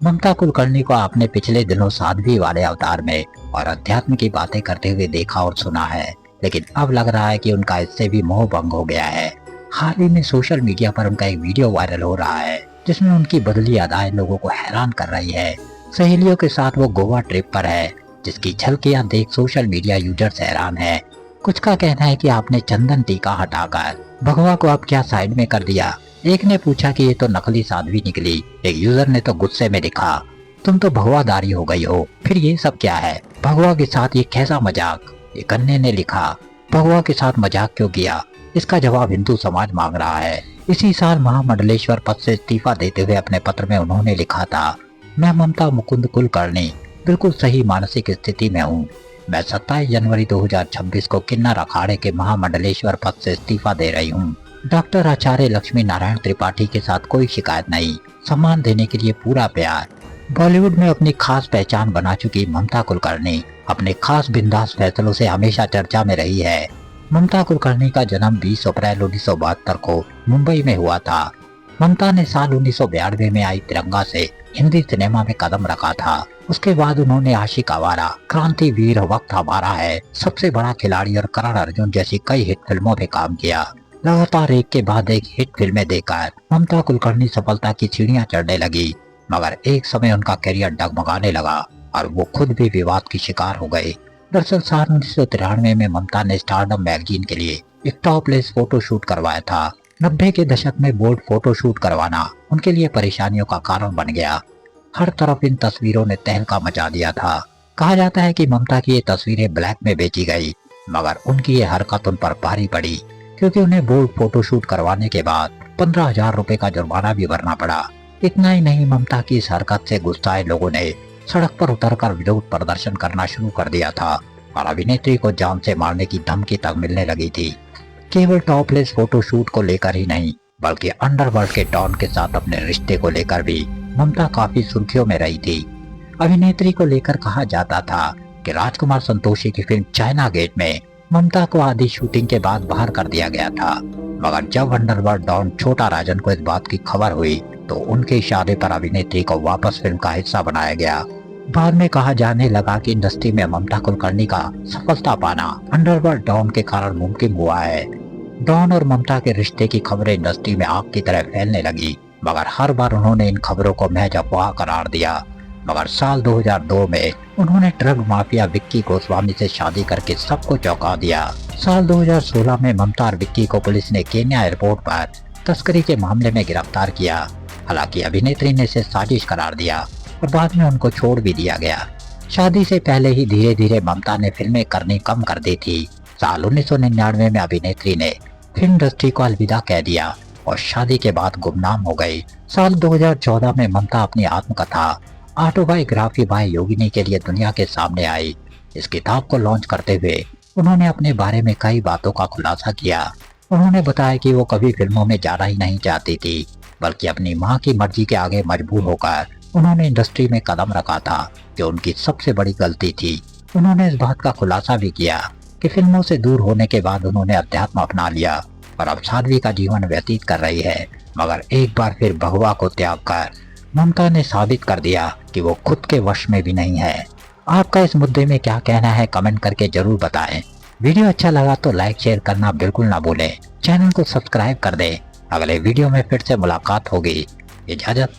ममता कुलकर्णी को आपने पिछले दिनों साध्वी वाले अवतार में और अध्यात्म की बातें करते हुए देखा और सुना है, लेकिन अब लग रहा है कि उनका इससे भी मोह भंग हो गया है। हाल ही में सोशल मीडिया पर उनका एक वीडियो वायरल हो रहा है जिसमें उनकी बदली अदाएं लोगों को हैरान कर रही है। सहेलियों के साथ वो गोवा ट्रिप पर है, जिसकी झलकियां देख सोशल मीडिया यूजर्स हैरान है। कुछ का कहना है कि आपने चंदन टीका हटाकर भगवा को अब क्या साइड में कर दिया। एक ने पूछा कि ये तो नकली साध्वी निकली। एक यूजर ने तो गुस्से में लिखा, तुम तो भगवादारी हो गई हो, फिर ये सब क्या है, भगवा के साथ ये कैसा मजाक। एक अन्य ने लिखा, भगवा के साथ मजाक क्यों किया, इसका जवाब हिंदू समाज मांग रहा है। इसी साल महामंडलेश्वर पद से इस्तीफा देते हुए अपने पत्र में उन्होंने लिखा था, मैं ममता मुकुंद कुलकर्णी बिल्कुल सही मानसिक स्थिति में हूँ। मैं 27 जनवरी 2026 को किन्नर अखाड़े के महामंडलेश्वर पद से इस्तीफा दे रही हूँ। डॉक्टर आचार्य लक्ष्मी नारायण त्रिपाठी के साथ कोई शिकायत नहीं, सम्मान देने के लिए पूरा प्यार। बॉलीवुड में अपनी खास पहचान बना चुकी ममता कुलकर्णी अपने खास बिंदास फैसलों से हमेशा चर्चा में रही है। ममता कुलकर्णी का जन्म 20 अप्रैल 1972 को मुंबई में हुआ था। ममता ने साल 1992 में आई तिरंगा से हिंदी सिनेमा में कदम रखा था। उसके बाद उन्होंने आशिक आवारा, क्रांतिवीर, वक्त हमारा है, सबसे बड़ा खिलाड़ी और करण अर्जुन जैसी कई हिट फिल्मों में काम किया। लगातार एक के बाद एक हिट फिल्में देकर ममता कुलकर्णी सफलता की सीढ़ियां चढ़ने लगी, मगर एक समय उनका करियर डगमगाने लगा और वो खुद भी विवाद की शिकार हो गए। दरअसल साल 1993 में ममता ने स्टारडम मैगजीन के लिए एक टॉपलेस फोटो शूट करवाया था। 90 के दशक में बोल्ड फोटो शूट करवाना उनके लिए परेशानियों का कारण बन गया। हर तरफ इन तस्वीरों ने तहलका मचा दिया था। कहा जाता है कि ममता की ये तस्वीरें ब्लैक में बेची गई, मगर उनकी ये हरकत उन पर भारी पड़ी, क्योंकि उन्हें बोल्ड फोटोशूट करवाने के बाद 15,000 रुपए का जुर्माना भी भरना पड़ा। इतना ही नहीं, ममता की इस हरकत से गुस्साए लोगों ने सड़क पर उतरकर विरोध प्रदर्शन करना शुरू कर दिया था और अभिनेत्री को जान से मारने की धमकी तक मिलने लगी थी। केवल टॉपलेस फोटोशूट को लेकर ही नहीं, बल्कि अंडरवर्ल्ड के डॉन के साथ अपने रिश्ते को लेकर भी ममता काफी सुर्खियों में रही थी। अभिनेत्री को लेकर कहा जाता था कि राजकुमार संतोषी की फिल्म चाइना गेट में ममता को आधी शूटिंग के बाद बाहर कर दिया गया था, मगर जब अंडरवर्ल्ड डॉन छोटा राजन को इस बात की खबर हुई तो उनके इशारे पर अभिनेत्री को वापस फिल्म का हिस्सा बनाया गया। बाद में कहा जाने लगा कि इंडस्ट्री में ममता कुलकर्णी का सफलता पाना अंडरवर्ल्ड डॉन के कारण मुमकिन हुआ है। डॉन और ममता के रिश्ते की खबरें इंडस्ट्री में आग की तरह फैलने लगी, मगर हर बार उन्होंने इन खबरों को महज अफवाह करार दिया। मगर साल 2002 में उन्होंने ड्रग माफिया विक्की गोस्वामी से शादी करके सबको चौंका दिया। साल 2016 में ममता और विक्की को पुलिस ने केन्या एयरपोर्ट पर तस्करी के मामले में गिरफ्तार किया। हालांकि अभिनेत्री ने इसे साजिश करार दिया और बाद में उनको छोड़ भी दिया गया। शादी से पहले ही धीरे धीरे ममता ने फिल्में करनी कम कर दी थी। साल 1999 में अभिनेत्री ने फिल्म इंडस्ट्री को अलविदा कह दिया और शादी के बाद गुमनाम हो गई। साल 2014 में ममता अपनी आत्मकथा ऑटोबायोग्राफी बाय योगिनी के लिए दुनिया के सामने आई। इस किताब को लॉन्च करते हुए उन्होंने अपने बारे में कई बातों का खुलासा किया। उन्होंने बताया कि वो कभी फिल्मों में जाना ही नहीं चाहती थी, बल्कि अपनी मां की मर्जी के आगे मजबूर होकर उन्होंने इंडस्ट्री में कदम रखा था, जो उनकी सबसे बड़ी गलती थी। उन्होंने इस बात का खुलासा भी किया कि फिल्मों से दूर होने के बाद उन्होंने अध्यात्म अपना लिया और अब साध्वी का जीवन व्यतीत कर रही है। मगर एक बार फिर भगवा को त्याग कर ममता ने साबित कर दिया कि वो खुद के वश में भी नहीं है। आपका इस मुद्दे में क्या कहना है, कमेंट करके जरूर बताएं। वीडियो अच्छा लगा तो लाइक शेयर करना बिल्कुल ना भूलें। चैनल को सब्सक्राइब कर दें। अगले वीडियो में फिर से मुलाकात होगी। इजाजत।